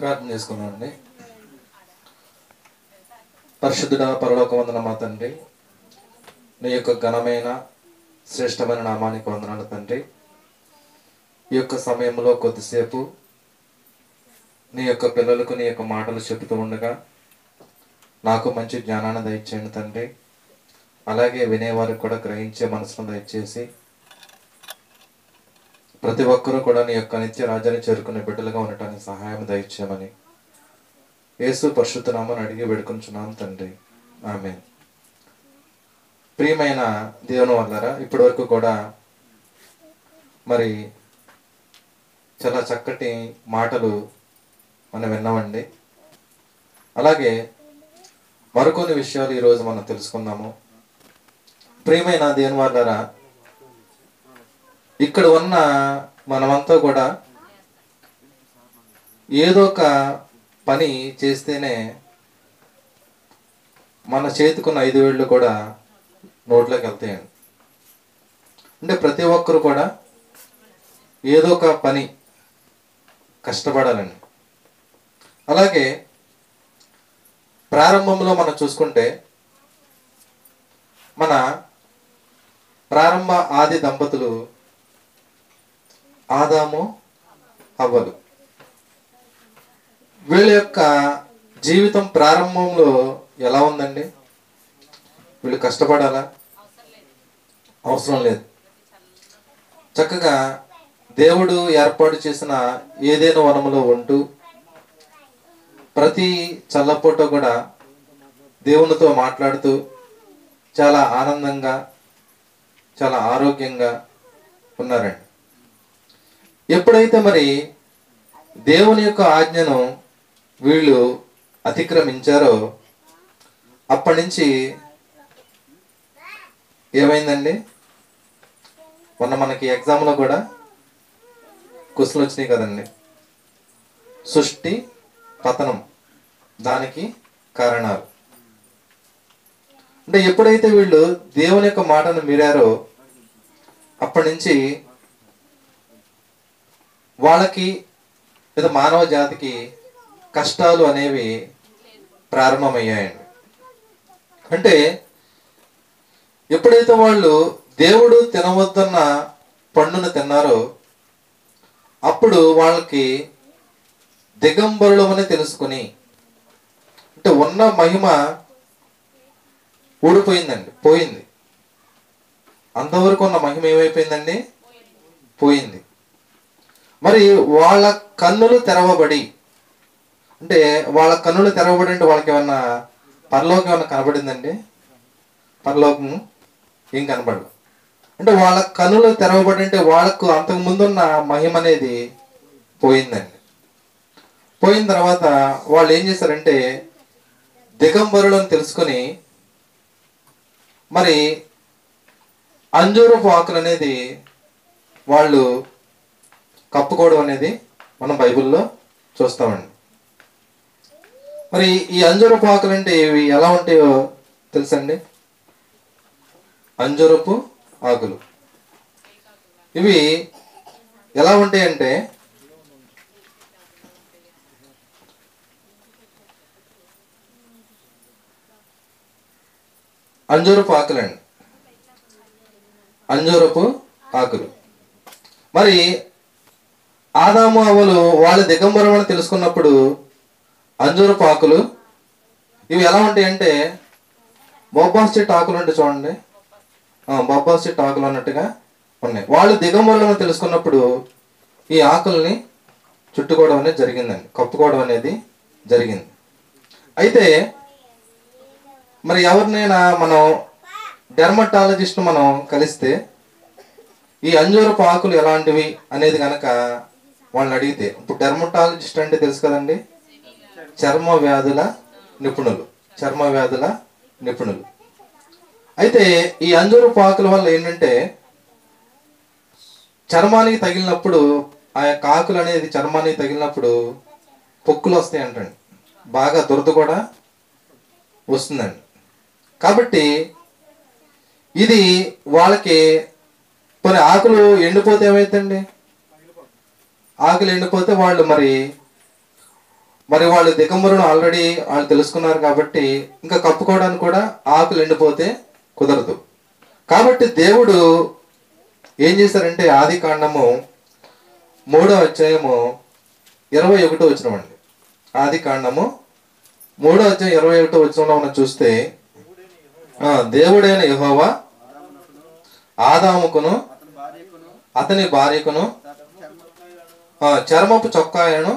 ప్రార్థన చేసుకున్నామండి. పరిశుద్ధుడ పరలోకవందన మా తండ్రి, నీ యొక్క ఘనమైన శ్రేష్టమైన నామానికి వందనాలు తండ్రి. ఈ యొక్క సమయంలో కొద్దిసేపు నీ యొక్క పిల్లలకు నీ యొక్క మాటలు చెబుతూ ఉండగా నాకు మంచి జ్ఞానాన్ని దయచేయండి తండ్రి. అలాగే వినేవారికి కూడా గ్రహించే మనసును దయచేసి ప్రతి ఒక్కరూ కూడా నీ యొక్క నిత్య రాజ్యాన్ని చేరుకునే బిడ్డలుగా ఉండటానికి సహాయం దయచేయమని యేసు పరిశుద్ధ నామమున అడిగి వేడుకొంచున్నాం తండ్రి, ఆమేన్. ప్రియమైన దేవుని వల్లరా, ఇప్పటి వరకు కూడా మరి చాలా చక్కటి మాటలు మనం విన్నామండి. అలాగే మరికొన్ని విషయాలు ఈరోజు మనం తెలుసుకుందాము. ప్రియమైన దేవుని వల్లరా, ఇక్కడ ఉన్న మనమంతా కూడా ఏదో ఒక పని చేస్తేనే మన చేతికున్న 5 వేళ్ళు కూడా నోట్లోకి వెళ్తాయండి. అంటే ప్రతి ఒక్కరు కూడా ఏదో ఒక పని కష్టపడాలండి. అలాగే ప్రారంభంలో మనం చూసుకుంటే మన ప్రారంభ ఆది దంపతులు ఆదాము హవ్వలు. వీళ్ళ యొక్క జీవితం ప్రారంభంలో ఎలా ఉందండి? వీళ్ళు కష్టపడాలా? అవసరం లేదు. చక్కగా దేవుడు ఏర్పాటు చేసిన ఏదైనా వనములో ఉంటూ ప్రతి చల్లపూట కూడా దేవునితో మాట్లాడుతూ చాలా ఆనందంగా చాలా ఆరోగ్యంగా ఉన్నారండి. ఎప్పుడైతే మరి దేవుని యొక్క ఆజ్ఞను వీళ్ళు అతిక్రమించారో అప్పటి నుంచి ఏమైందండి? మొన్న మనకి ఎగ్జామ్లో కూడా క్వశ్చన్లు వచ్చినాయి కదండి. సృష్టి పతనం, దానికి కారణాలు. అంటే ఎప్పుడైతే వీళ్ళు దేవుని యొక్క మాటను మీరారో అప్పటి నుంచి వాళ్ళకి లేదా మానవ జాతికి కష్టాలు అనేవి ప్రారంభమయ్యాయండి. అంటే ఎప్పుడైతే వాళ్ళు దేవుడు తినవద్దన్న పండును తిన్నారో అప్పుడు వాళ్ళకి దిగంబరులమని తెలుసుకుని, అంటే ఉన్న మహిమ ఊడిపోయిందండి, పోయింది. అంతవరకు ఉన్న మహిమ ఏమైపోయిందండి? పోయింది. మరి వాళ్ళ కన్నులు తెరవబడి, అంటే వాళ్ళ కన్నులు తెరవబడి అంటే వాళ్ళకి ఏమన్నా పరలోకం ఏమన్నా కనబడిందండి? పరలోకం ఏం కనబడదు. అంటే వాళ్ళ కన్నులు తెరవబడి అంటే వాళ్ళకు అంతకు ముందున్న మహిమ అనేది పోయిందండి. పోయిన తర్వాత వాళ్ళు ఏం చేశారంటే దిగంబరులను తెలుసుకొని మరి అంజూరపు ఆకులు అనేది వాళ్ళు కప్పుకోవడం అనేది మనం బైబిల్లో చూస్తామండి. మరి ఈ అంజూరపు ఆకులు అంటే ఇవి ఎలా ఉంటాయో తెలుసండి? అంజూరపు ఆకులు ఇవి ఎలా ఉంటాయంటే అంజూరపు ఆకులండి, అంజూరపు ఆకులు. మరి ఆదాము హవ్వలు వాళ్ళ దిగంబరం అని తెలుసుకున్నప్పుడు అంజూరపు ఆకులు ఇవి ఎలా ఉంటాయంటే బొబ్బాస్ చెట్టు ఆకులు అంటే చూడండి, బొబ్బాస్ చెట్టు ఆకులు అన్నట్టుగా ఉన్నాయి. వాళ్ళు దిగంబరులను తెలుసుకున్నప్పుడు ఈ ఆకుల్ని చుట్టుకోవడం అనేది జరిగిందండి, కప్పుకోవడం అనేది జరిగింది. అయితే మరి ఎవరినైనా మనం డెర్మటాలజిస్ట్ మనం కలిస్తే ఈ అంజూరపు ఆకులు ఎలాంటివి అనేది కనుక వాళ్ళని అడిగితే, ఇప్పుడు డెర్మటాలజిస్ట్ అంటే తెలుసు కదండి, చర్మ వ్యాధుల నిపుణులు, చర్మ వ్యాధుల నిపుణులు. అయితే ఈ అంజూరపు ఆకుల వల్ల ఏంటంటే చర్మానికి తగిలినప్పుడు, ఆ యొక్క ఆకులు అనేది చర్మానికి తగిలినప్పుడు పొక్కులు వస్తాయి అంటండి, బాగా దురద కూడా వస్తుందండి. కాబట్టి ఇది వాళ్ళకి కొన్ని ఆకులు ఎండిపోతే ఏమైతుందండి? ఆకులు ఎండిపోతే వాళ్ళు మరి మరి వాళ్ళు దిగంబరును ఆల్రెడీ వాళ్ళు తెలుసుకున్నారు కాబట్టి ఇంకా కప్పుకోవడానికి కూడా ఆకులు ఎండిపోతే కుదరదు. కాబట్టి దేవుడు ఏం చేశారంటే ఆది కాండము 3వ అధ్యాయము 21వ వచనం అండి. ఆది కాండము 3వ అధ్యాయం 21వ వచనంలో మనం చూస్తే దేవుడైన యెహోవా ఆదాముకును అతని భార్యకును చర్మపు చొక్కాయను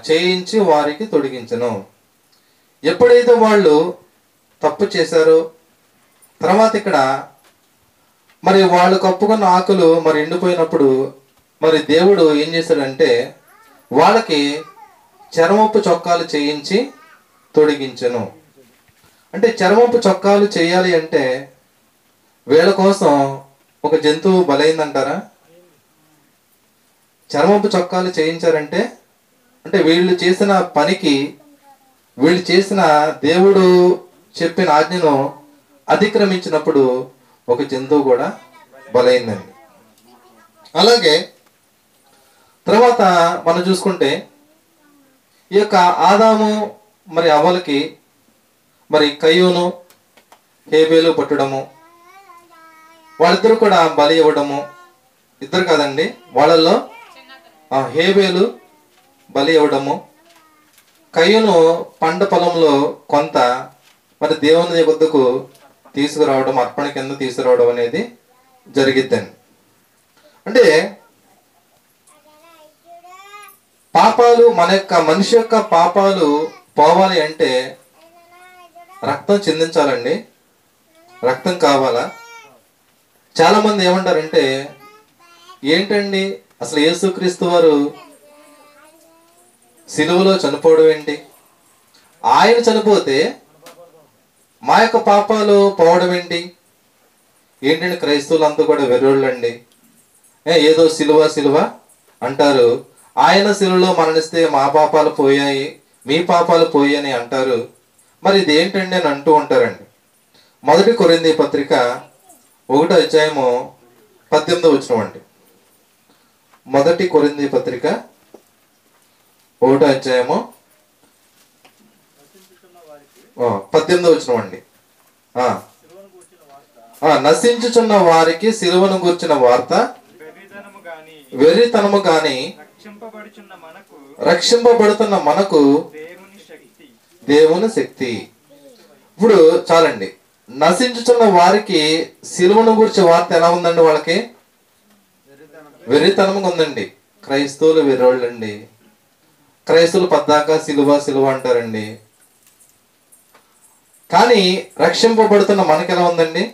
చేయించి వారికి తొడిగించను. ఎప్పుడైతే వాళ్ళు తప్పు చేశారో తర్వాత ఇక్కడ మరి వాళ్ళు కప్పుకున్న ఆకులు మరి ఎండిపోయినప్పుడు మరి దేవుడు ఏం చేశాడంటే వాళ్ళకి చర్మపు చొక్కాలు చేయించి తొడిగించను. అంటే చర్మపు చొక్కాలు చేయాలి అంటే వీళ్ళ కోసం ఒక జంతువు బలైందంటారా? చర్మపు చొక్కాలు చేయించారంటే అంటే వీళ్ళు చేసిన పనికి, వీళ్ళు చేసిన దేవుడు చెప్పిన ఆజ్ఞను అతిక్రమించినప్పుడు ఒక జంతువు కూడా బలైందండి. అలాగే తర్వాత మనం చూసుకుంటే ఈ యొక్క ఆదాము మరి అవ్వలకి మరి కయ్యూను హేబేలు పట్టడము, వాళ్ళిద్దరు కూడా బలి ఇవ్వడము, ఇద్దరు కాదండి వాళ్ళల్లో హేబేలు బలి ఇవ్వడము, కయ్యూను పంట పొలంలో కొంత మరి దేవుని వద్దకు తీసుకురావడం, అర్పణ కింద తీసుకురావడం అనేది జరిగిద్దండి. అంటే పాపాలు మన యొక్క మనిషి యొక్క పాపాలు పోవాలి అంటే రక్తం చిందించాలండి. రక్తం కావాలా? చాలా మంది ఏమంటారంటే ఏంటండి అసలు యేసుక్రీస్తు వారు సిలువలో చనిపోవడం ఏంటి? ఆయన చనిపోతే మా యొక్క పాపాలు పోవడం ఏంటి? ఏంటంటే క్రైస్తవులంతా కూడా వెర్రోళ్ళండి. ఏదో సిలువ సిలువ అంటారు. ఆయన సిలువలో మరణిస్తే మా పాపాలు పోయాయి, మీ పాపాలు పోయాయని అంటారు. మరి ఇది ఏంటండి అని అంటూ ఉంటారండి. 1 కొరింథీ పత్రిక 1వ అధ్యాయము 18వ వచనం అండి. 1 కొరింథీ పత్రిక 1వ అధ్యాయము 18వ వచనం అండి. నశించుచున్న వారికి సిలువను గూర్చిన వార్త వెర్రితనము గాని రక్షింపబడుతున్న మనకు దేవుని శక్తి. ఇప్పుడు చాలండి, నశించుచున్న వారికి సిలువను గూర్చే వార్త ఎలా ఉందండి? వాళ్ళకి వెర్రితనముగా ఉందండి. క్రైస్తవులు వెర్రోళ్ళండి. క్రైస్తవులు పద్దాక సిలువ సిలువ అంటారండి. కానీ రక్షింపబడుతున్న మనకి ఎలా ఉందండి?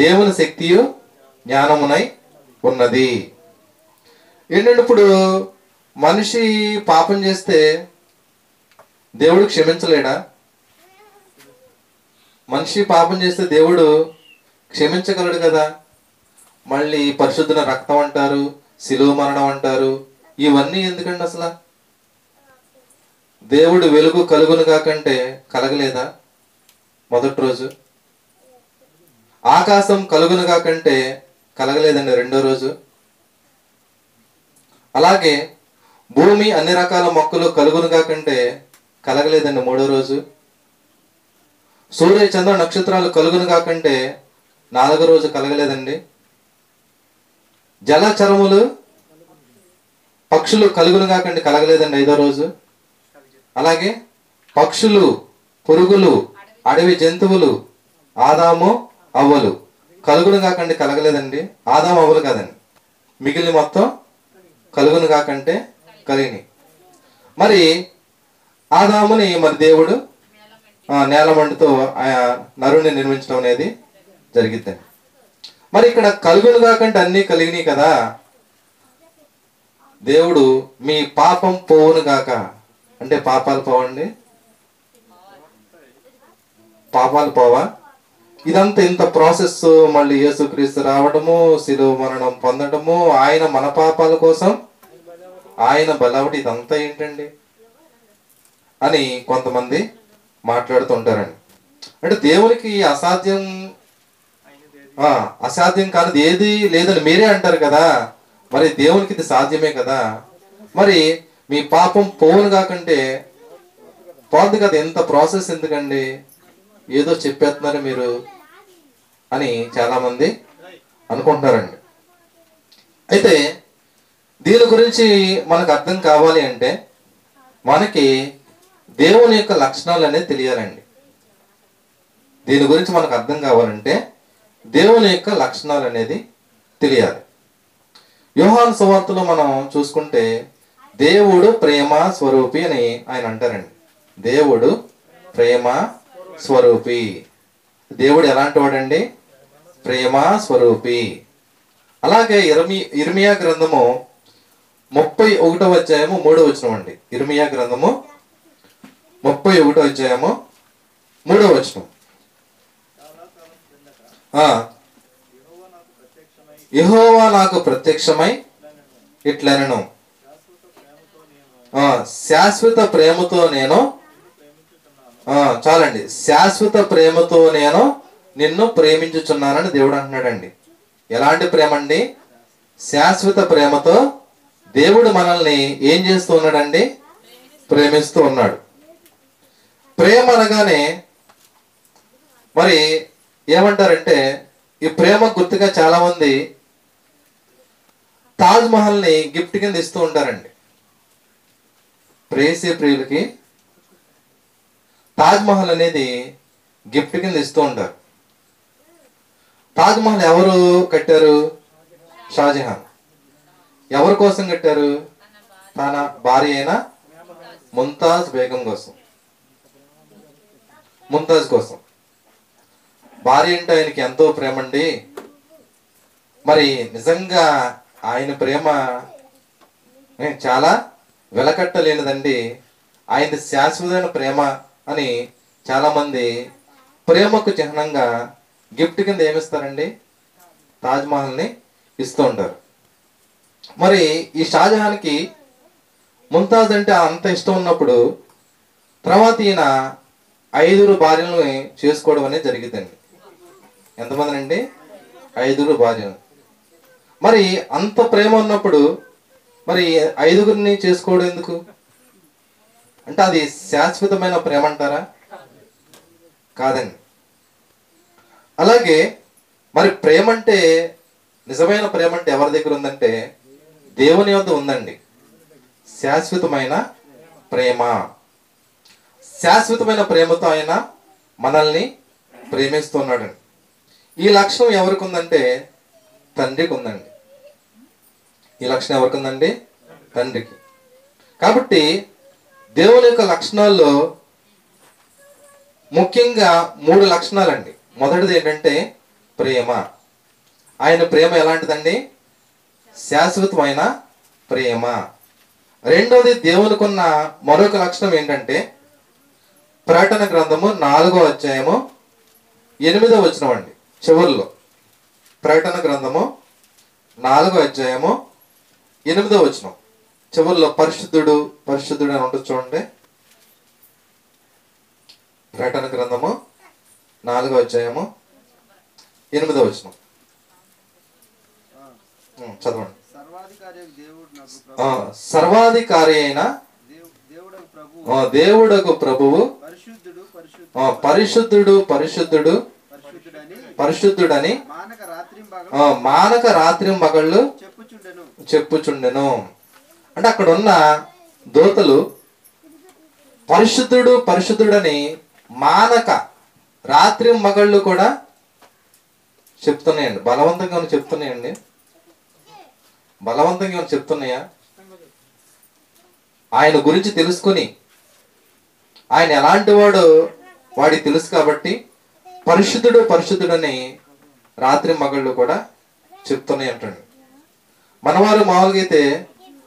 దేవుని శక్తియు జ్ఞానమునై ఉన్నది. ఏంటంటే ఇప్పుడు మనిషి పాపం చేస్తే దేవుడు క్షమించలేడా? మనిషి పాపం చేస్తే దేవుడు క్షమించగలడు కదా. మళ్ళీ పరిశుద్ధుల రక్తం అంటారు, శిలువ మరణం అంటారు. ఇవన్నీ ఎందుకండి? అసలు దేవుడు వెలుగు కలుగును కాకంటే కలగలేదా మొదటి రోజు? ఆకాశం కలుగును కాకంటే కలగలేదండి రెండో రోజు? అలాగే భూమి అన్ని రకాల మొక్కలు కలుగును కాకంటే కలగలేదండి మూడో రోజు? సూర్య చంద్ర నక్షత్రాలు కలుగును కాకంటే 4వ రోజు కలగలేదండి? జలచరములు పక్షులు కలుగును కాకంటే కలగలేదండి 5వ రోజు? అలాగే పక్షులు, పురుగులు, అడవి జంతువులు, ఆదాము అవ్వలు కలుగును కాకంటే కలగలేదండి? ఆదాము అవ్వలు కాదండి, మిగిలిన మొత్తం కలుగును కాకంటే కలిగినాయి. మరి ఆదాముని మరి దేవుడు నేలమండుతో నరుని నిర్మించడం అనేది జరిగిద్దండి. మరి ఇక్కడ కలుగును కాకంటే అన్ని కలిగినాయి కదా. దేవుడు మీ పాపం పోవును గాక అంటే పాపాలు పోవండి? పాపాలు పోవా? ఇదంతా ఇంత ప్రాసెస్, మళ్ళీ యేసుక్రీస్తు రావడము, శిలువ మరణం పొందడము, ఆయన మన పాపాల కోసం ఆయన బలవటి, ఇదంతా ఏంటండి అని కొంతమంది మాట్లాడుతుంటారండి. అంటే దేవునికి అసాధ్యం కానిది ఏది లేదని మీరే అంటారు కదా. మరి దేవునికి ఇది సాధ్యమే కదా. మరి మీ పాపం పోవును కాకంటే పోదు కదా, ఎంత ప్రాసెస్ ఎందుకండి, ఏదో చెప్పేస్తున్నారు మీరు అని చాలామంది అనుకుంటున్నారండి. అయితే దీని గురించి మనకు అర్థం కావాలి అంటే మనకి దేవుని యొక్క లక్షణాలు అనేది తెలియాలండి. దీని గురించి మనకు అర్థం కావాలంటే దేవుని యొక్క లక్షణాలు అనేది తెలియాలి. యోహాను సువార్తలో మనం చూసుకుంటే దేవుడు ప్రేమ స్వరూపి అని ఆయన అంటారండి. దేవుడు ప్రేమ స్వరూపి. దేవుడు ఎలాంటి వాడండి? ప్రేమ స్వరూపి. అలాగే ఇర్మియా గ్రంథము 31వ అధ్యాయము 3వ వచనం అండి. ఇర్మియా గ్రంథము 31వ అధ్యాయము 3వ వచనం. యెహోవా నాకు ప్రత్యక్షమై ఇట్లనెను, శాశ్వత ప్రేమతో నేను చాలండి, శాశ్వత ప్రేమతో నేను నిన్ను ప్రేమించుచున్నానని దేవుడు అంటున్నాడండి. ఎలాంటి ప్రేమ అండి? శాశ్వత ప్రేమతో దేవుడు మనల్ని ఏం చేస్తూ ఉన్నాడండి? ప్రేమిస్తూ ఉన్నాడు. ప్రేమ అనగానే మరి ఏమంటారంటే, ఈ ప్రేమ గుర్తుగా చాలా మంది తాజ్ మహల్ ని గిఫ్ట్ కింద ఇస్తూ ఉంటారండి. ప్రేయసీ ప్రియులకి తాజ్ మహల్ అనేది గిఫ్ట్ కింద ఇస్తూ ఉంటారు. తాజ్ మహల్ ఎవరు కట్టారు? షాజహాన్. ఎవరి కోసం కట్టారు? తన భార్య అయిన ముంతాజ్ బేగం కోసం, ముంతాజ్ కోసం. భార్య అంటే ఆయనకి ఎంతో ప్రేమ అండి. మరి నిజంగా ఆయన ప్రేమ చాలా వెలకట్టలేనిదండి. ఆయన శాశ్వతమైన ప్రేమ అని చాలా మంది ప్రేమకు చిహ్నంగా గిఫ్ట్ కింద ఏమిస్తారండి? తాజ్ మహల్ ని ఇస్తూ ఉంటారు. మరి ఈ షాజహాన్కి ముంతాజ్ అంటే అంత ఇష్టం ఉన్నప్పుడు తర్వాత ఈయన 5 భార్యలను చేసుకోవడం అనేది జరిగిందండి. ఎంతమంది అండి? 5 భార్యలు. మరి అంత ప్రేమ ఉన్నప్పుడు మరి 5 చేసుకోవడం ఎందుకు? అంటే అది శాశ్వతమైన ప్రేమ అంటారా? కాదండి. అలాగే మరి ప్రేమ అంటే, నిజమైన ప్రేమ అంటే ఎవరి దగ్గర ఉందంటే దేవుని వద్ద ఉందండి. శాశ్వతమైన ప్రేమ. శాశ్వతమైన ప్రేమతో ఆయన మనల్ని ప్రేమిస్తున్నాడండి. ఈ లక్షణం ఎవరికి ఉందంటే తండ్రికి ఉందండి. ఈ లక్షణం ఎవరికి ఉందండి? తండ్రికి. కాబట్టి దేవుని యొక్క లక్షణాల్లో ముఖ్యంగా 3 లక్షణాలండి. మొదటిది ఏంటంటే ప్రేమ. ఆయన ప్రేమ ఎలాంటిదండి? శాశ్వతమైన ప్రేమ. రెండవది దేవునికి ఉన్న మరొక లక్షణం ఏంటంటే ప్రకటన గ్రంథము 4వ అధ్యాయము 8వ వచనం అండి. చివరిలో ప్రకటన గ్రంథము 4వ అధ్యాయము 8వ వచనం చివరిలో పరిశుద్ధుడు పరిశుద్ధుడు అని ఉంటుంది చూడండి. ప్రకటన గ్రంథము 4వ అధ్యాయము 8వ వచనం చదవండి. సర్వాధికారి అయిన దేవుడకు ప్రభువు పరిశుద్ధుడు పరిశుద్ధుడు పరిశుద్ధుడని మానక రాత్రి మగళ్ళు చెప్పుచుండెను. అంటే అక్కడ ఉన్న దూతలు పరిశుద్ధుడు పరిశుద్ధుడని మానక రాత్రి మగళ్ళు కూడా చెప్తున్నాయండి. బలవంతంగా చెప్తున్నాయండి. బలవంతంగా చెప్తున్నాయా? ఆయన గురించి తెలుసుకుని ఆయన ఎలాంటి వాడు వాడికి తెలుసు కాబట్టి పరిశుద్ధుడు పరిశుద్ధుడని రాత్రి మగళ్ళు కూడా చెప్తున్నాయి అంటండి. మనవారు మామూలుగా అయితే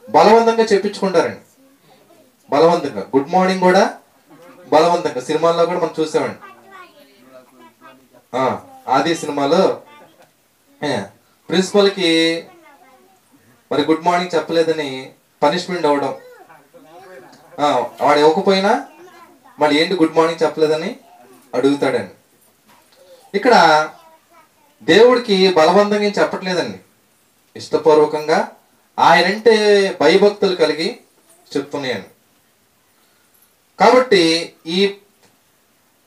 బలవంతంగా చెప్పించుకుంటారండి. బలవంతంగా గుడ్ మార్నింగ్ కూడా బలవంతంగా సినిమాల్లో కూడా మనం చూసామండి. ఆది సినిమాలో ప్రిన్సిపల్కి మరి గుడ్ మార్నింగ్ చెప్పలేదని పనిష్మెంట్ అవ్వడం, వాడు ఇవ్వకపోయినా మళ్ళీ ఏంటి గుడ్ మార్నింగ్ చెప్పలేదని అడుగుతాడండి. ఇక్కడ దేవుడికి బలవంతంగా ఏం చెప్పట్లేదండి. ఇష్టపూర్వకంగా ఆయనంటే భయభక్తులు కలిగి చెప్తున్నాయండి. కాబట్టి ఈ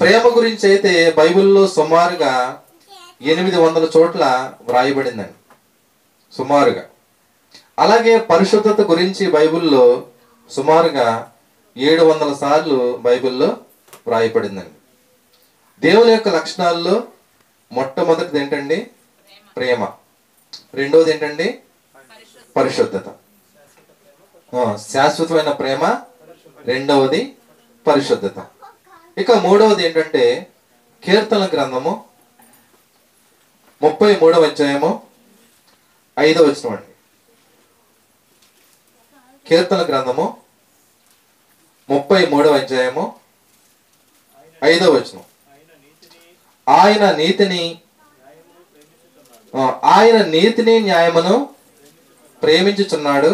ప్రేమ గురించి అయితే బైబిల్లో సుమారుగా 800 చోట్ల వ్రాయబడిందండి, సుమారుగా. అలాగే పరిశుద్ధత గురించి బైబిల్లో సుమారుగా 700 సార్లు బైబిల్లో వ్రాయబడిందండి. దేవుని యొక్క లక్షణాల్లో మొట్టమొదటిది ఏంటండి? ప్రేమ. రెండవది ఏంటండి? పరిశుద్ధత. శాశ్వతమైన ప్రేమ. రెండవది పరిశుద్ధత. ఇక మూడవది ఏంటంటే కీర్తనల గ్రంథము 33వ అధ్యాయము 5వ వచనం అండి. కీర్తనల గ్రంథము 33వ అధ్యాయము 5వ వచనం. ఆయన నీతిని న్యాయమును ప్రేమించుచున్నాడు.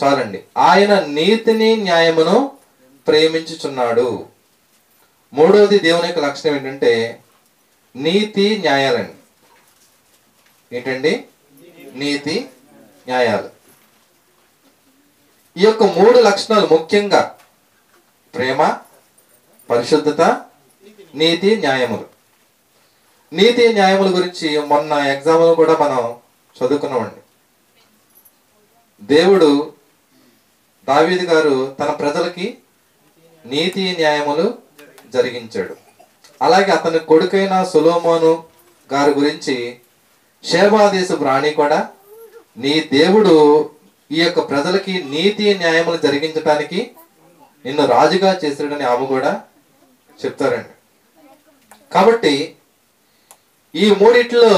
చాలండి. ఆయన నీతిని న్యాయమును ప్రేమించుచున్నాడు. మూడవది దేవుని యొక్క లక్షణం ఏంటంటే నీతి న్యాయాలండి. ఏంటండి? నీతి న్యాయాలు. ఈ యొక్క 3 లక్షణాలు ముఖ్యంగా ప్రేమ, పరిశుద్ధత, నీతి న్యాయములు. నీతి న్యాయముల గురించి మొన్న ఎగ్జామ్లో కూడా మనం చదువుకున్నామండి. దేవుడు దావీదు గారు తన ప్రజలకి నీతి న్యాయములు జరిగించాడు. అలాగే అతని కొడుకైన సొలొమోను గారి గురించి షేబా దేశపు రాణి కూడా నీ దేవుడు ఈ యొక్క ప్రజలకి నీతి న్యాయములు జరిగించడానికి నిన్ను రాజుగా చేశాడని ఆమె కూడా చెప్తారండి. కాబట్టి ఈ మూడిట్లో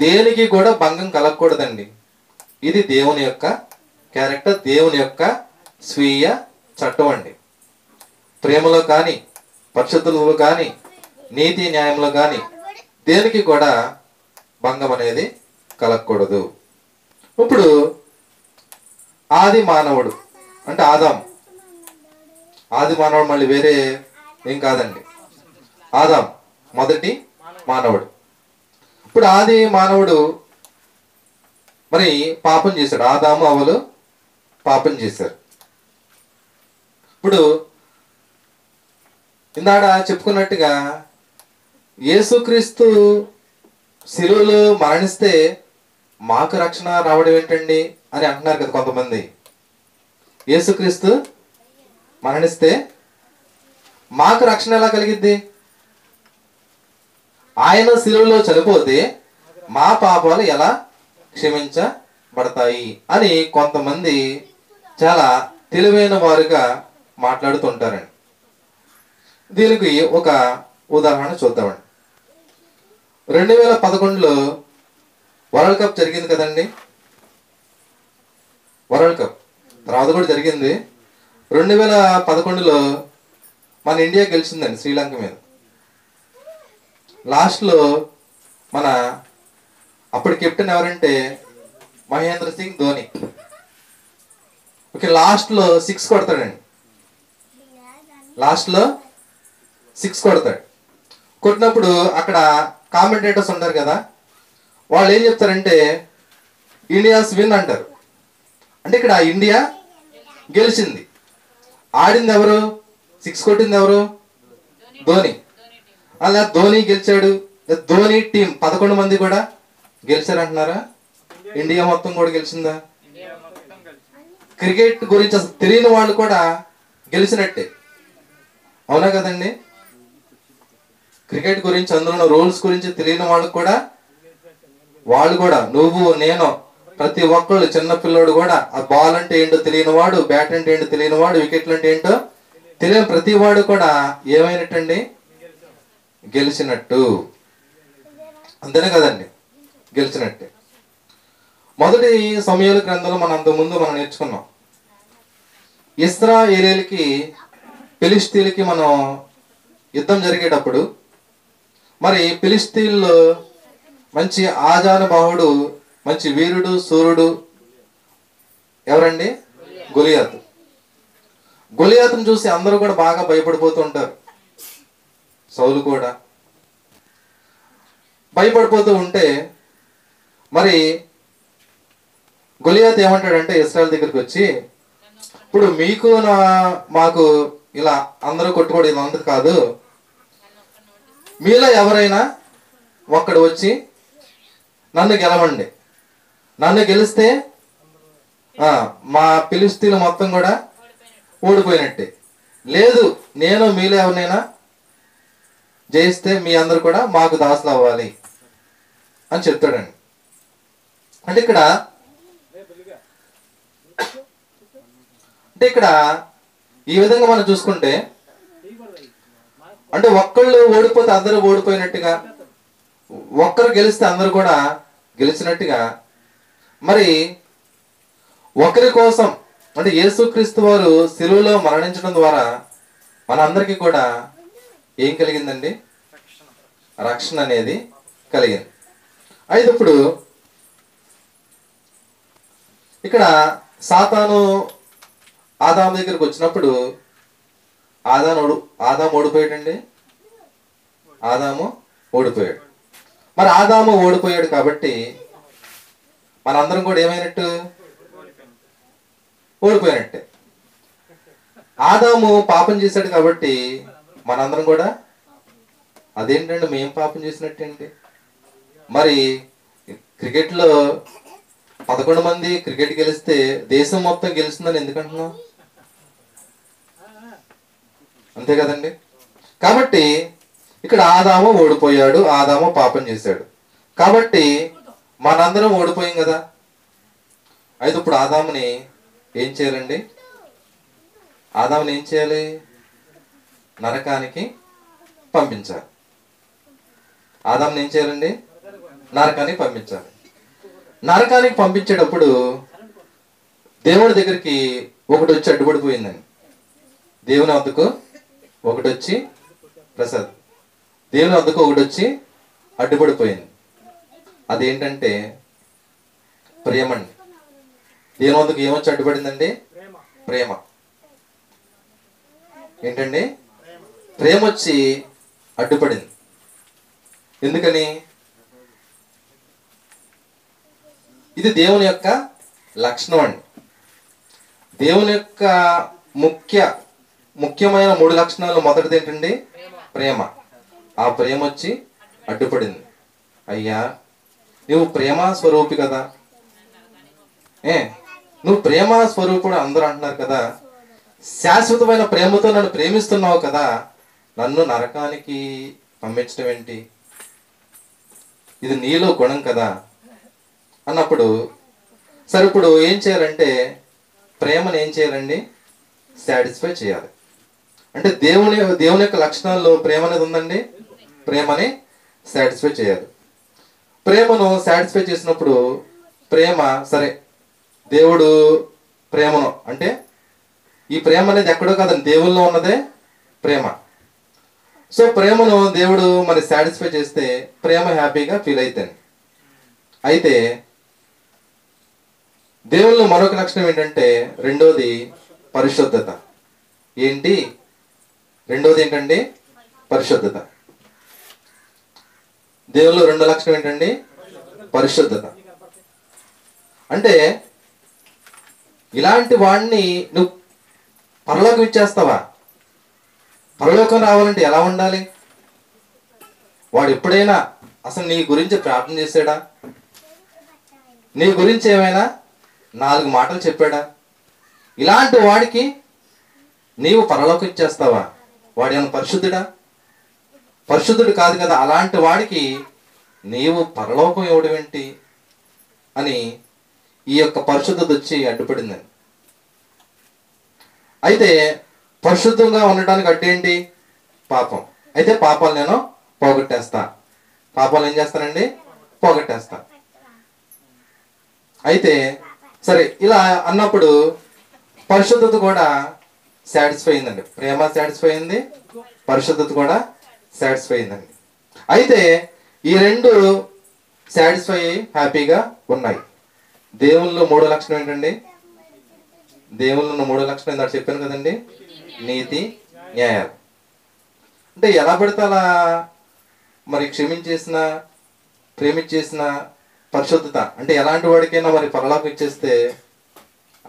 దేనికి కూడా భంగం కలగకూడదండి. ఇది దేవుని యొక్క క్యారెక్టర్, దేవుని యొక్క స్వీయ చట్టం అండి. ప్రేమలో కానీ, పరిశుద్ధతలో కానీ, నీతి న్యాయంలో కానీ దేనికి కూడా భంగం అనేది కలగకూడదు. ఇప్పుడు ఆది మానవుడు అంటే ఆదాం. ఆది మానవుడు మళ్ళీ వేరే ఏం కాదండి. ఆదాం మొదటి మానవుడు. ఇప్పుడు ఆది మానవుడు మరి పాపం చేశాడు. ఆదాము అవ్వలు పాపం చేశారు. ఇప్పుడు ఇందాడ చెప్పుకున్నట్టుగా యేసుక్రీస్తు శిలువలో మరణిస్తే మాకు రక్షణ రావడం ఏంటండి అని అంటున్నారు కదా కొంతమంది. యేసుక్రీస్తు మరణిస్తే మాకు రక్షణ ఎలా కలిగిద్ది? ఆయన శిలువలో చనిపోతే మా పాపాలు ఎలా క్షమించబడతాయి అని కొంతమంది చాలా తెలివైన వారుగా మాట్లాడుతుంటారండి. దీనికి ఒక ఉదాహరణ చూద్దామండి. 2011లో వరల్డ్ కప్ జరిగింది కదండి. వరల్డ్ కప్ తర్వాత కూడా జరిగింది. 2011లో మన ఇండియా గెలిచిందండి శ్రీలంక మీద. లాస్ట్లో మన అప్పటి కెప్టెన్ ఎవరంటే మహేంద్ర సింగ్ ధోని. ఓకే, లాస్ట్లో 6 కొడతాడండి. లాస్ట్లో 6 కొడతాడు. కొట్టినప్పుడు అక్కడ కామెంటేటర్స్ ఉంటారు కదా, వాళ్ళు ఏం చెప్తారంటే ఇండియాస్ విన్ అంటారు. అంటే ఇక్కడ ఇండియా గెలిచింది. ఆడింది ఎవరు? 6 కొట్టింది ఎవరు? ధోని. అలా ధోని గెలిచాడు. ధోని టీం 11 మంది కూడా గెలిచారంటున్నారా? ఇండియా మొత్తం కూడా గెలిచిందా? క్రికెట్ గురించి అసలు తెలియని వాళ్ళు కూడా గెలిచినట్టే, అవునా కదండి? క్రికెట్ గురించి అందులో రూల్స్ గురించి తెలియని వాళ్ళు కూడా నువ్వు నేను ప్రతి ఒక్కళ్ళు, చిన్నపిల్లోడు కూడా ఆ బాల్ అంటే ఏంటో తెలియని వాడు, బ్యాట్ అంటే ఏంటో తెలియని వాడు, వికెట్లు అంటే ఏంటో తెలియని ప్రతి వాడు కూడా ఏమైనట్టండి? గెలిచినట్టు. అంతేనే కదండి, గెలిచినట్టే. మొదటి సమూయేలు గ్రంథంలో మనం అంతకుముందు మనం నేర్చుకున్నాం. ఇశ్రాయేలీయులకి ఫిలిష్తీయులకి మనం యుద్ధం జరిగేటప్పుడు మరి ఫిలిష్తీయుల్లో మంచి ఆజానుబాహుడు, మంచి వీరుడు, సూర్యుడు ఎవరండి? గొలియాతు. గొలియాతును చూసి అందరూ కూడా బాగా భయపడిపోతూ ఉంటారు. సౌలు కూడా భయపడిపోతూ ఉంటే మరి గొలియాత్ ఏమంటాడంటే ఇశ్రాయేల్ దగ్గరికి వచ్చి, ఇప్పుడు మీకు మాకు ఇలా అందరూ కొట్టుకోవడం ఇలా ఉండదు కాదు, మీలో ఎవరైనా ఒక్కడు వచ్చి నన్ను గెలవండి, నన్ను గెలిస్తే మా ఫిలిష్తీయులు మొత్తం కూడా ఓడిపోయినట్టే, లేదు నేను మీలో ఎవరినైనా జయిస్తే మీ అందరు కూడా మాకు దాసులు అవ్వాలి అని చెప్తాడండి. అంటే ఇక్కడ ఈ విధంగా మనం చూసుకుంటే, అంటే ఒక్కళ్ళు ఓడిపోతే అందరూ ఓడిపోయినట్టుగా, ఒక్కరు గెలిస్తే అందరూ కూడా గెలిచినట్టుగా, మరి ఒకరి కోసం అంటే యేసుక్రీస్తు వారు శిలువలో మరణించడం ద్వారా మనందరికీ కూడా ఏం కలిగిందండి? రక్షణ అనేది కలిగింది. అయితే ఇప్పుడు ఇక్కడ సాతాను ఆదాము దగ్గరికి వచ్చినప్పుడు ఆదాము ఓడిపోయాడండి. ఆదాము ఓడిపోయాడు. మరి ఆదాము ఓడిపోయాడు కాబట్టి మనందరం కూడా ఏమైనట్టు? ఓడిపోయినట్టే. ఆదాము పాపం చేశాడు కాబట్టి మనందరం కూడా అదేంటండి మేము పాపం చేసినట్టేంటి? మరి క్రికెట్లో 11 మంది క్రికెట్ గెలిస్తే దేశం మొత్తం గెలుస్తుందని ఎందుకంటున్నాం? అంతే కదండి. కాబట్టి ఇక్కడ ఆదాము ఓడిపోయాడు, ఆదాము పాపం చేశాడు కాబట్టి మనందరం ఓడిపోయాం కదా. అయితే ఇప్పుడు ఆదాముని ఏం చేయాలండి? ఆదాముని ఏం చేయాలి? నరకానికి పంపించాలి. ఆదాముని ఏం చేయాలండి? నరకానికి పంపించాలి. నరకానికి పంపించేటప్పుడు దేవుడి దగ్గరికి ఒకటి వచ్చి అడ్డుపడిపోయిందండి. దేవుని వద్దకు ఒకటి వచ్చి దేవుని వద్దకు ఒకటి వచ్చి అడ్డుపడిపోయింది. అదేంటంటే ప్రేమండి. దేవుని వద్దకు ఏమొచ్చి అడ్డుపడిందండి? ప్రేమ. ఏంటండి? ప్రేమ వచ్చి అడ్డుపడింది. ఎందుకని? ఇది దేవుని యొక్క లక్షణం అండి. దేవుని యొక్క ముఖ్యమైన 3 లక్షణాలు మొదటిది ఏంటండి? ప్రేమ. ఆ ప్రేమ వచ్చి అడ్డుపడింది. అయ్యా నువ్వు ప్రేమ స్వరూపి కదా, నువ్వు ప్రేమ స్వరూపుడు అందరూ అంటున్నారు కదా, శాశ్వతమైన ప్రేమతో నన్ను ప్రేమిస్తున్నావు కదా, నన్ను నరకానికి పంపించడం ఏంటి? ఇది నీలో గుణం కదా అన్నప్పుడు, సరే ఇప్పుడు ఏం చేయాలంటే ప్రేమను ఏం చేయాలండి? సాటిస్ఫై చేయాలి. అంటే దేవుని యొక్క లక్షణాల్లో ప్రేమ అనేది ఉందండి. ప్రేమని సాటిస్ఫై చేయాలి. ప్రేమను సాటిస్ఫై చేసినప్పుడు ప్రేమ సరే దేవుడు ప్రేమను అంటే ఈ ప్రేమ అనేది ఎక్కడో కాదండి, దేవుల్లో ఉన్నదే ప్రేమ. సో ప్రేమను దేవుడు మరి సాటిస్ఫై చేస్తే ప్రేమ హ్యాపీగా ఫీల్ అవుతుంది. అయితే దేవుల్లో మరొక లక్షణం ఏంటంటే రెండోది పరిశుద్ధత. ఏంటి రెండోది? ఏంటండి? పరిశుద్ధత. దేవుల్లో రెండో లక్షణం ఏంటండి? పరిశుద్ధత. అంటే ఇలాంటి వాడిని నువ్వు పరలోకం ఇచ్చేస్తావా? పరలోకం రావాలంటే ఎలా ఉండాలి? వాడు ఎప్పుడైనా అసలు నీ గురించి ప్రార్థన చేశాడా? నీ గురించి ఏమైనా 4 మాటలు చెప్పాడా? ఇలాంటి వాడికి నీవు పరలోకం ఇచ్చేస్తావా? వాడు ఏమైనా పరిశుద్ధుడా? పరిశుద్ధుడు కాదు కదా. అలాంటి వాడికి నీవు పరలోకం ఇవ్వడం ఏంటి అని ఈ యొక్క పరిశుద్ధత వచ్చి అడ్డుపడిందని. అయితే పరిశుద్ధంగా ఉండటానికి అడ్డేంటి? పాపం. అయితే పాపాలు నేను పోగొట్టేస్తా. పాపాలు ఏం చేస్తానండి? పోగొట్టేస్తా. అయితే సరే ఇలా అన్నప్పుడు పరిశుద్ధత కూడా సాటిస్ఫై అయిందండి. ప్రేమ సాటిస్ఫై అయింది, పరిశుద్ధత కూడా సాటిస్ఫై అయిందండి. అయితే ఈ రెండు సాటిస్ఫై హ్యాపీగా ఉన్నాయి. దేవుల్లో 3 లక్షణం ఏంటండి? దేవుల్లో 3 లక్షణం ఏంటో చెప్పాను కదండి, నీతి, న్యాయాలు. అంటే ఎలా పడితే అలా మరి క్షమించేసిన, ప్రేమించేసిన పరిశుద్ధత అంటే ఎలాంటి వాడికైనా మరి పరలోకం ఇచ్చేస్తే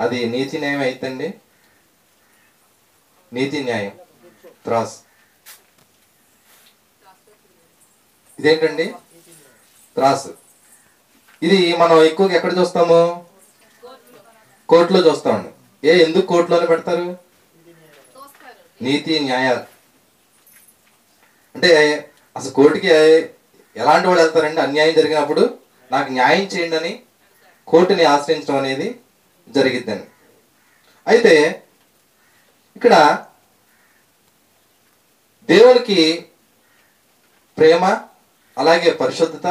అది నీతి న్యాయం అయితండి. నీతి న్యాయం త్రాస్ ఇదేంటండి? త్రాసు. ఇది మనం ఎక్కువగా ఎక్కడ చూస్తాము? కోర్టులో చూస్తామండి. ఎందుకు కోర్టులోనే పెడతారు? నీతి న్యాయాలు అంటే అసలు కోర్టుకి ఎలాంటి వాళ్ళు వెళ్తారండి? అన్యాయం జరిగినప్పుడు నాకు న్యాయం చేయండి అని కోర్టుని ఆశ్రయించడం అనేది జరిగిద్దని. అయితే ఇక్కడ దేవునికి ప్రేమ, అలాగే పరిశుద్ధత,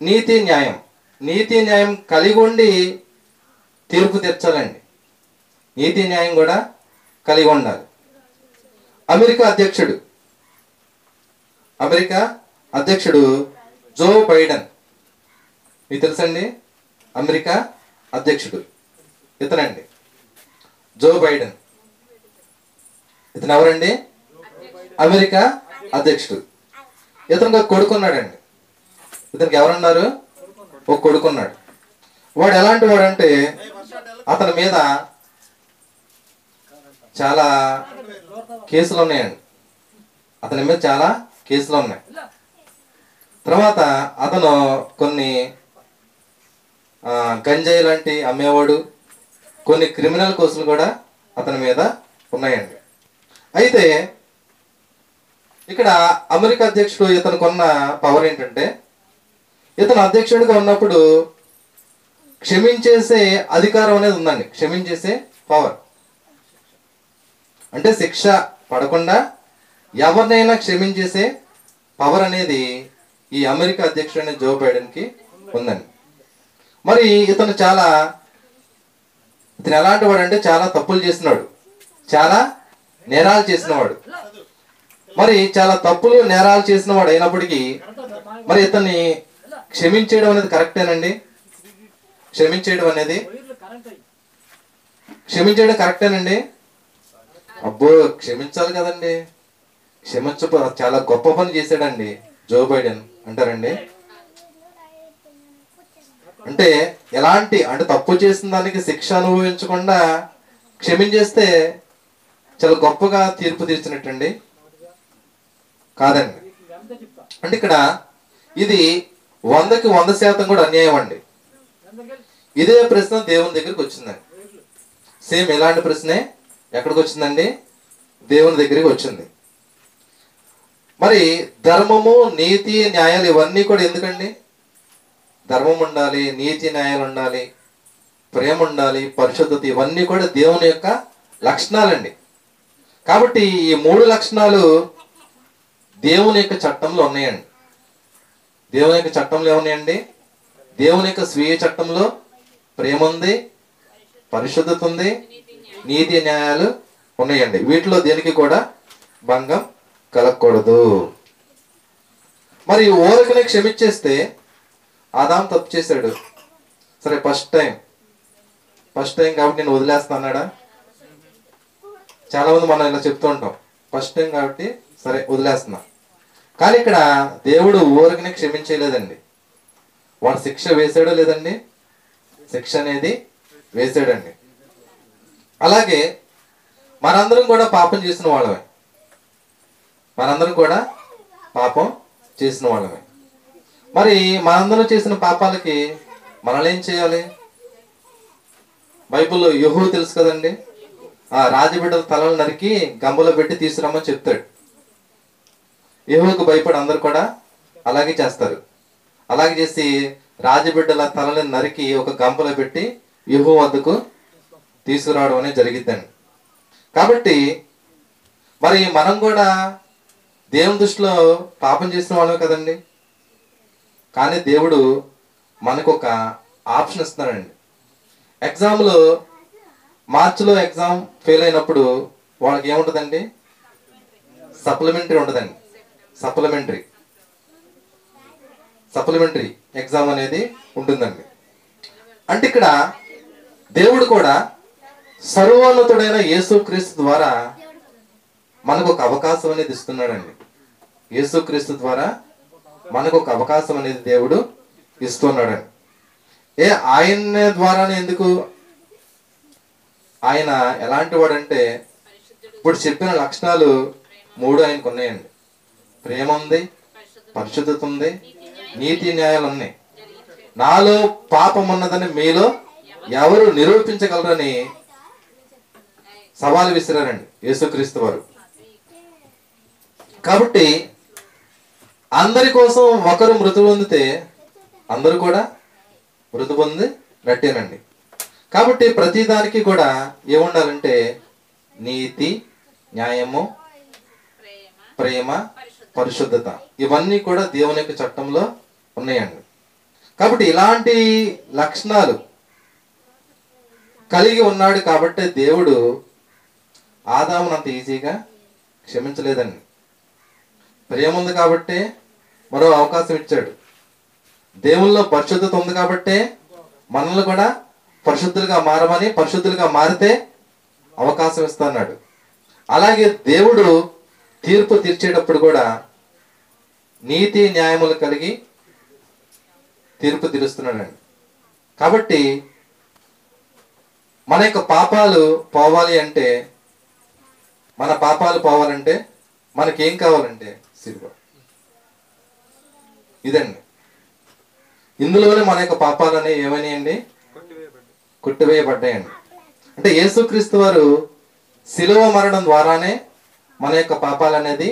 నీతి న్యాయం. నీతి న్యాయం కలిగి ఉండి తీర్పు తీర్చాలండి. నీతి న్యాయం కూడా కలిగి ఉండాలి. అమెరికా అధ్యక్షుడు జో బైడెన్, మీకు తెలుసండి? అమెరికా అధ్యక్షుడు ఇతనండి, జో బైడెన్. ఇతను ఎవరండి? అమెరికా అధ్యక్షుడు. ఇతనికి ఒక కొడుకున్నాడండి. ఇతనికి ఎవరున్నారు? ఒక కొడుకున్నాడు. వాడు ఎలాంటి వాడు అంటే అతని మీద చాలా కేసులు ఉన్నాయండి. అతని మీద చాలా కేసులు ఉన్నాయి. తర్వాత అతను కొన్ని గంజాయి లాంటి అమ్మేవాడు, కొన్ని క్రిమినల్ కేసులు కూడా అతని మీద ఉన్నాయండి. అయితే ఇక్కడ అమెరికా అధ్యక్షుడు ఇతనికి ఉన్న పవర్ ఏంటంటే, ఇతను అధ్యక్షుడిగా ఉన్నప్పుడు క్షమించేసే అధికారం అనేది ఉందండి. క్షమించేసే పవర్ అంటే శిక్ష పడకుండా ఎవరినైనా క్షమించేసే పవర్ అనేది ఈ అమెరికా అధ్యక్షుడైన జో బైడెన్కి ఉందండి. మరి ఇతను ఎలాంటి వాడు అంటే చాలా తప్పులు చేసినాడు, చాలా నేరాలు చేసినవాడు. మరి చాలా తప్పులు నేరాలు చేసిన వాడు అయినప్పటికీ మరి ఇతన్ని క్షమించేయడం అనేది కరెక్టేనండి? క్షమించేయడం కరెక్టేనండి? అబ్బో, క్షమించాలి కదండి. చాలా గొప్ప పని చేశాడండి జో బైడెన్ అంటారండి. అంటే తప్పు చేసిన దానికి శిక్ష అనుభవించకుండా క్షమించేస్తే చాలా గొప్పగా తీర్పు తీర్చినట్టండి? కాదండి. అంటే ఇక్కడ ఇది 100కి 100% కూడా అన్యాయం అండి. ఇదే ప్రశ్న దేవుని దగ్గరికి వచ్చిందండి. సేమ్ ఎలాంటి ప్రశ్నే ఎక్కడికి వచ్చిందండి? దేవుని దగ్గరికి వచ్చింది. మరి ధర్మము, నీతి, న్యాయాలు ఇవన్నీ కూడా ఎందుకండి? ధర్మం ఉండాలి, నీతి న్యాయాలు ఉండాలి, ప్రేమ ఉండాలి, పరిశుద్ధత, ఇవన్నీ కూడా దేవుని యొక్క లక్షణాలండి. కాబట్టి ఈ 3 లక్షణాలు దేవుని యొక్క చట్టంలో ఉన్నాయండి. దేవుని యొక్క చట్టంలో ఏమున్నాయండి? దేవుని యొక్క స్వీయ చట్టంలో ప్రేమ ఉంది, పరిశుద్ధత ఉంది, నీతి న్యాయాలు ఉన్నాయండి. వీటిలో దేనికి కూడా భంగం కలగకూడదు. మరి ఊరకనే క్షమించేస్తే ఆదాం తప్పు చేశాడు, సరే ఫస్ట్ టైం కాబట్టి నేను వదిలేస్తాన్నాడా? చాలా మంది మనం ఇలా చెప్తూ ఉంటాం, ఫస్ట్ టైం కాబట్టి సరే వదిలేస్తున్నా. కానీ ఇక్కడ దేవుడు ఊరకనే క్షమించలేదండి. వాడు శిక్ష వేసాడో లేదండి? శిక్ష అనేది వేసాడండి. అలాగే మనందరం కూడా పాపం చేసిన వాళ్ళమే. మరి మనందరం చేసిన పాపాలకి మనల్ని ఏం చేయాలి? బైబిల్లో యెహూ తెలుసు కదండి, ఆ రాజబిడ్డల తలలు నరికి గంబలో పెట్టి తీసుకురమ్మని చెప్తాడు. యెహూకు భయపడి అందరు కూడా అలాగే చేస్తారు. అలాగే చేసి రాజబిడ్డల తలని నరికి ఒక గంపలో పెట్టి యెహూ వద్దకు తీసుకురావడం అనేది జరిగిద్దండి. కాబట్టి మరి మనం కూడా దేవుని దృష్టిలో పాపం చేసిన వాళ్ళమే కదండి. కానీ దేవుడు మనకు ఒక ఆప్షన్ ఇస్తున్నాడండి. ఎగ్జామ్లో మార్చిలో ఎగ్జామ్ ఫెయిల్ అయినప్పుడు వాళ్ళకి ఏముంటుందండి? సప్లిమెంటరీ ఉంటుందండి. సప్లిమెంటరీ ఎగ్జామ్ అనేది ఉంటుందండి. అంటే ఇక్కడ దేవుడు కూడా సర్వోన్నతుడైన యేసుక్రీస్తు ద్వారా మనకు ఒక అవకాశం అనేది ఇస్తున్నాడండి. యేసుక్రీస్తు ద్వారా మనకు ఒక అవకాశం అనేది దేవుడు ఇస్తున్నాడండి. ఆయన ద్వారానే ఎందుకు? ఆయన ఎలాంటి వాడంటే ఇప్పుడు చెప్పిన లక్షణాలు 3 ఆయనకు ఉన్నాయండి. ప్రేమ ఉంది, పరిశుద్ధత ఉంది, నీతి న్యాయాలు ఉన్నాయి. నాలో పాపం ఉన్నదని మీలో ఎవరు నిరూపించగలరని సవాలు విసిరారండి యేసుక్రీస్తు వారు. కాబట్టి అందరి కోసం ఒకరు మృతి పొందితే అందరూ కూడా మృతి పొందినట్టేనండి. కాబట్టి ప్రతి దానికి కూడా ఏముండాలంటే నీతి, న్యాయము, ప్రేమ, పరిశుద్ధత, ఇవన్నీ కూడా దేవుని యొక్క చట్టంలో ఉన్నాయండి. కాబట్టి ఇలాంటి లక్షణాలు కలిగి ఉన్నాడు కాబట్టి దేవుడు ఆదామును అంత ఈజీగా క్షమించలేదండి. ప్రేమ ఉంది కాబట్టి మరో అవకాశం ఇచ్చాడు. దేవుల్లో పరిశుద్ధత ఉంది కాబట్టి మనల్ని కూడా పరిశుద్ధులుగా మారమని, పరిశుద్ధులుగా మారితే అవకాశం ఇస్తున్నాడు. అలాగే దేవుడు తీర్పు తీర్చేటప్పుడు కూడా నీతి న్యాయములు కలిగి తీర్పు తీరుస్తున్నాడండి. కాబట్టి మన యొక్క పాపాలు పోవాలి అంటే, మన పాపాలు పోవాలంటే మనకేం కావాలంటే సిలువ. ఇదండి. ఇందులోనే మన యొక్క పాపాలు అనేవి ఏమన్నాయండి? కొట్టివేయబడ్డాయండి. అంటే యేసుక్రీస్తు వారు సిలువ మరణం ద్వారానే మన యొక్క పాపాలు అనేది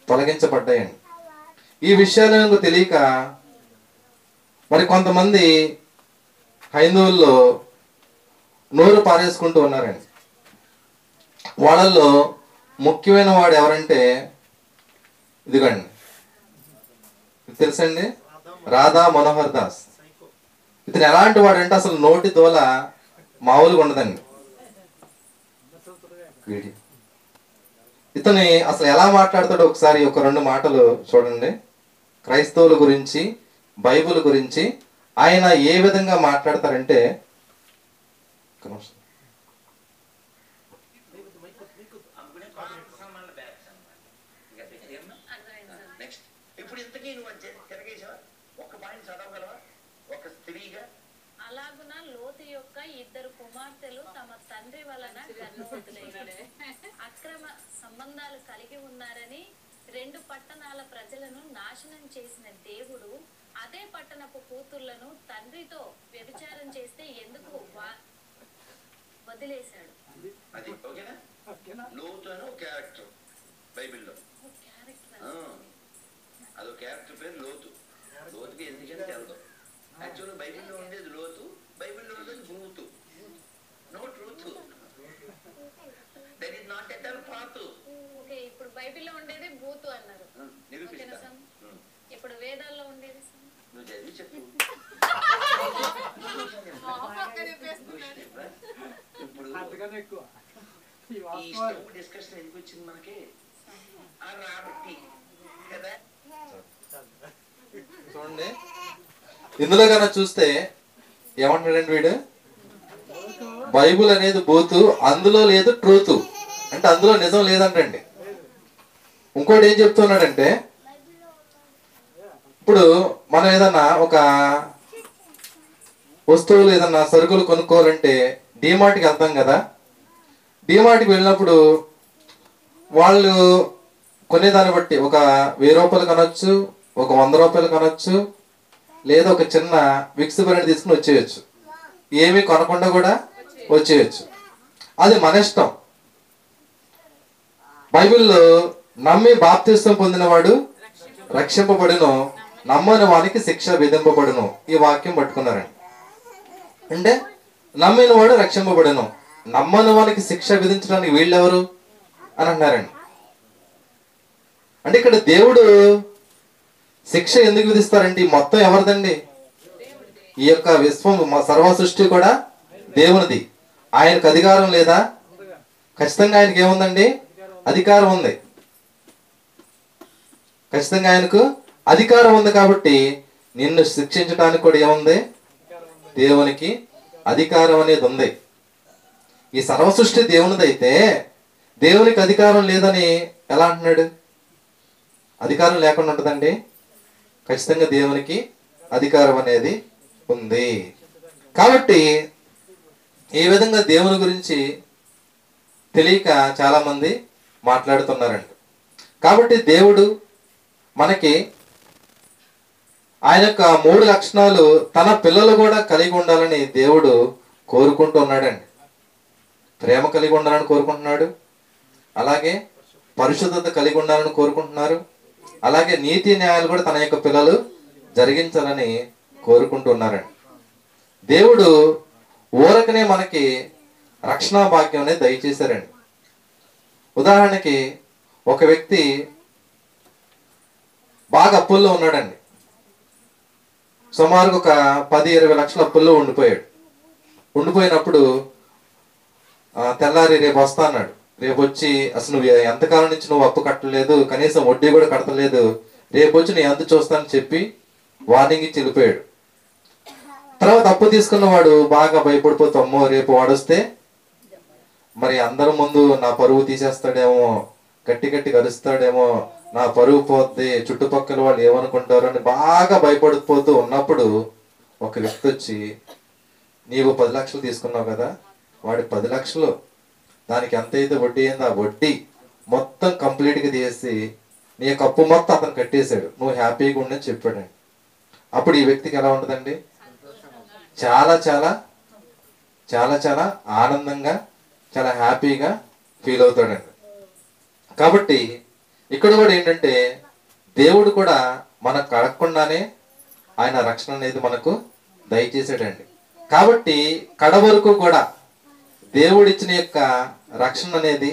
తొలగించబడ్డాయండి. ఈ విషయాలు తెలియక మరి కొంతమంది హైందవుల్లో నోరు పారేసుకుంటూ ఉన్నారండి. వాళ్ళల్లో ముఖ్యమైన వాడు ఎవరంటే ఇదిగండి, తెలుసండి, రాధా మనోహర్ దాస్. ఇతను ఎలాంటి వాడు అంటే అసలు నోటి దోల మామూలుగా ఉండదండి. ఇతని అసలు ఎలా మాట్లాడతాడో ఒకసారి ఒక 2 మాటలు చూడండి. క్రైస్తవుల గురించి, బైబిల్ గురించి ఆయన ఏ విధంగా మాట్లాడతారంటే, ఇప్పుడు ఇంతకీ నువ్వు తిరగేసావా? ఒక పాయింట్ చదవగలవా? ఒక స్త్రీగా అలాగున లోతు యొక్క 2 కుమార్తెలు తమ తండ్రి వలన గర్భవతులైనారు. అక్రమ సంబంధాలు కలిగి ఉన్నారని 2 పట్టణాల ప్రజలను నాశనం చేసిన దేవుడు అదే పట్టణపు కూతుర్లను తండ్రితో వ్యభిచారం చేస్తే ఎందుకు వదిలేశాడు? అది ఓకేనా? లోతు అని ఒక క్యారెక్టర్ బైబిల్లో, అదో క్యారెక్టర్ పేరు లోతు. లోతుకి ఎందుకంటే వెళ్దాం. యాక్చువల్గా బైబిల్లో ఉండేది లోతు, బైబిల్లో ఉండేది బూతు. No truth, that is not at all path. Okay, ఇప్పుడు బైబిల్లో ఉండేది బూతు అన్నారు. నిరూపిస్తా. ఇప్పుడు వేదాల్లో ఉండేది నువ్వు చదివి చెప్పు. ఇప్పుడు ఈ స్టెప్ డిస్కషన్ ఎందుకు వచ్చింది మనకి? రాబట్టి కదా. చూడండి, ఇందులో కన్నా చూస్తే ఏమంటాడండి వీడు? బైబుల్ అనేది బూతు, అందులో లేదు ట్రూత్, అంటే అందులో నిజం లేదంటండి. ఇంకోటి ఏం చెప్తున్నాడంటే, ఇప్పుడు మనం ఏదన్నా ఒక వస్తువులు ఏదన్నా సరుకులు కొనుక్కోవాలంటే డిమార్ట్కి వెళ్తాం కదా. డిమార్ట్కి వెళ్ళినప్పుడు వాళ్ళు కొనేదాన్ని బట్టి ఒక 1000 రూపాయలు కొనొచ్చు, ఒక 100 రూపాయలు కొనొచ్చు, లేదా ఒక చిన్న విక్స్ బ్రాండ్ తీసుకుని వచ్చేయచ్చు. ఏమీ కొనకుండా కూడా వచ్చేయచ్చు. అది మన ఇష్టం. బైబిల్లో నమ్మి బాప్తిస్వం పొందినవాడు రక్షింపబడును, నమ్మని వానికి శిక్ష విధింపబడును, ఈ వాక్యం పట్టుకున్నారండి. అంటే నమ్మిన వాడు రక్షింపబడును, నమ్మని వానికి శిక్ష విధించడానికి వీళ్ళెవరు అని అన్నారండి. అంటే ఇక్కడ దేవుడు శిక్ష ఎందుకు విధిస్తారంటే ఈ మొత్తం ఎవరిదండి? ఈ యొక్క విశ్వం సర్వ సృష్టి కూడా దేవునిది. ఆయనకు అధికారం లేదా? ఖచ్చితంగా ఆయనకి ఏముందండి? అధికారం ఉంది. ఖచ్చితంగా ఆయనకు అధికారం ఉంది. కాబట్టి నిన్ను శిక్షించడానికి కూడా ఏముంది? దేవునికి అధికారం అనేది ఉంది. ఈ సర్వ సృష్టి దేవునిది అయితే దేవునికి అధికారం లేదని ఎలా అంటున్నాడు? అధికారం లేకుండా ఉంటుందండి? ఖచ్చితంగా దేవునికి అధికారం అనేది ఉంది. కాబట్టి ఈ విధంగా దేవుని గురించి తెలియక చాలా మంది మాట్లాడుతున్నారండి. కాబట్టి దేవుడు మనకి ఆయన యొక్క 3 లక్షణాలు తన పిల్లలు కూడా కలిగి ఉండాలని దేవుడు కోరుకుంటూ ఉన్నాడండి. ప్రేమ కలిగి ఉండాలని కోరుకుంటున్నాడు, అలాగే పరిశుద్ధత కలిగి ఉండాలని కోరుకుంటున్నారు, అలాగే నీతి న్యాయాలు కూడా తన యొక్క పిల్లలు జరిగించాలని కోరుకుంటున్నారండి. దేవుడు ఊరకనే మనకి రక్షణ భాగ్యం అనేది దయచేశారండి. ఉదాహరణకి ఒక వ్యక్తి బాగా అప్పుల్లో ఉన్నాడండి. సుమారుగా ఒక 10-20 లక్షల అప్పుల్లో ఉండిపోయినప్పుడు తెల్లారి రేపు వస్తా అన్నాడు. రేపు వచ్చి అసలు నువ్వు ఎంతకాలం నుంచి నువ్వు అప్పు కట్టలేదు, కనీసం వడ్డీ కూడా కట్టలేదు, రేపు వచ్చి నీ అంత చూస్తానని చెప్పి వార్నింగ్ ఇచ్చి వెళ్ళిపోయాడు. తర్వాత అప్పు తీసుకున్న వాడు బాగా భయపడిపోతూ, అమ్మో రేపు వాడొస్తే మరి అందరి ముందు నా పరువు తీసేస్తాడేమో, గట్టి గట్టి కలుస్తాడేమో, నా పరువు పోద్ది, చుట్టుపక్కల వాళ్ళు ఏమనుకుంటారు అని బాగా భయపడిపోతూ ఉన్నప్పుడు ఒక వ్యక్తి వచ్చి, నీవు 10 లక్షలు తీసుకున్నావు కదా, వాడి 10 లక్షలు దానికి ఎంతైతే వడ్డీ అయిందో ఆ వడ్డీ మొత్తం కంప్లీట్గా తీసి నీ యొక్క అప్పు మొత్తం అతను కట్టేశాడు, నువ్వు హ్యాపీగా ఉండని చెప్పాడండి. అప్పుడు ఈ వ్యక్తికి ఎలా ఉంటుందండి? చాలా చాలా చాలా చాలా ఆనందంగా, చాలా హ్యాపీగా ఫీల్ అవుతాడండి. కాబట్టి ఇక్కడ కూడా ఏంటంటే దేవుడు కూడా మనకు అడగకుండానే ఆయన రక్షణ అనేది మనకు దయచేసాడండి. కాబట్టి కడ వరకు కూడా దేవుడిచ్చిన యొక్క రక్షణ అనేది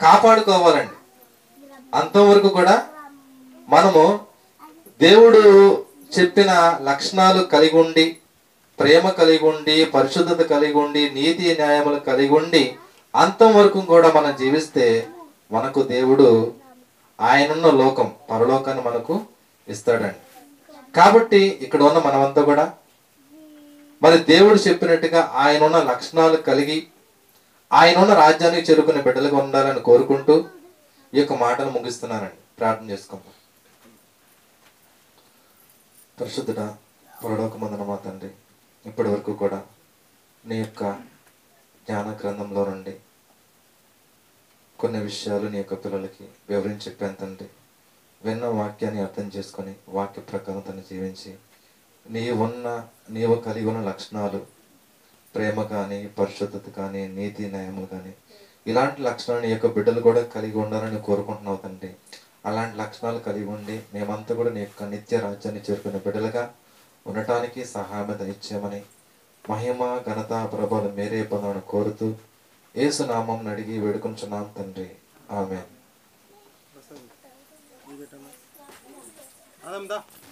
కాపాడుకోవాలండి. అంతవరకు కూడా మనము దేవుడు చెప్పిన లక్షణాలు కలిగి ఉండి, ప్రేమ కలిగి ఉండి, పరిశుద్ధత కలిగి ఉండి, నీతి న్యాయములు కలిగి ఉండి అంతవరకు కూడా మనం జీవిస్తే మనకు దేవుడు ఆయనున్న లోకం, పరలోకాన్ని మనకు ఇస్తాడండి. కాబట్టి ఇక్కడ ఉన్న మనమంతా కూడా మరి దేవుడు చెప్పినట్టుగా ఆయనున్న లక్షణాలు కలిగి ఆయనున్న రాజ్యానికి చేరుకునే బిడ్డలుగా ఉండాలని కోరుకుంటూ ఈ యొక్క మాటలు ముగిస్తున్నానండి. ప్రార్థన చేసుకుందాం. పరిశుద్ధుడా, పరలోకమందున మా తండ్రి, ఇప్పటి వరకు కూడా నీ యొక్క జ్ఞాన గ్రంథంలో నుండి కొన్ని విషయాలు నీ యొక్క పిల్లలకి వివరించి చెప్పాను తండ్రి. విన్న వాక్యాన్ని అర్థం చేసుకొని వాక్య ప్రకారం తను జీవించి నీవు కలిగి ఉన్న లక్షణాలు, ప్రేమ కానీ, పరిశుద్ధత కానీ, నీతి న్యాయములు కానీ, ఇలాంటి లక్షణాలు నీ యొక్క బిడ్డలు కూడా కలిగి ఉండాలని కోరుకుంటున్నావు తండ్రి. అలాంటి లక్షణాలు కలిగి ఉండి మేమంతా కూడా నీ యొక్క నిత్య రాజ్యాన్ని చేరుకునే బిడ్డలుగా ఉండటానికి సహాయం ఇచ్చామని, మహిమ ఘనత ప్రభావాలు మేరే పొందాలని కోరుతూ యేసు నామం అడిగి వేడుకుంటున్నాం తండ్రి. ఆమేన్.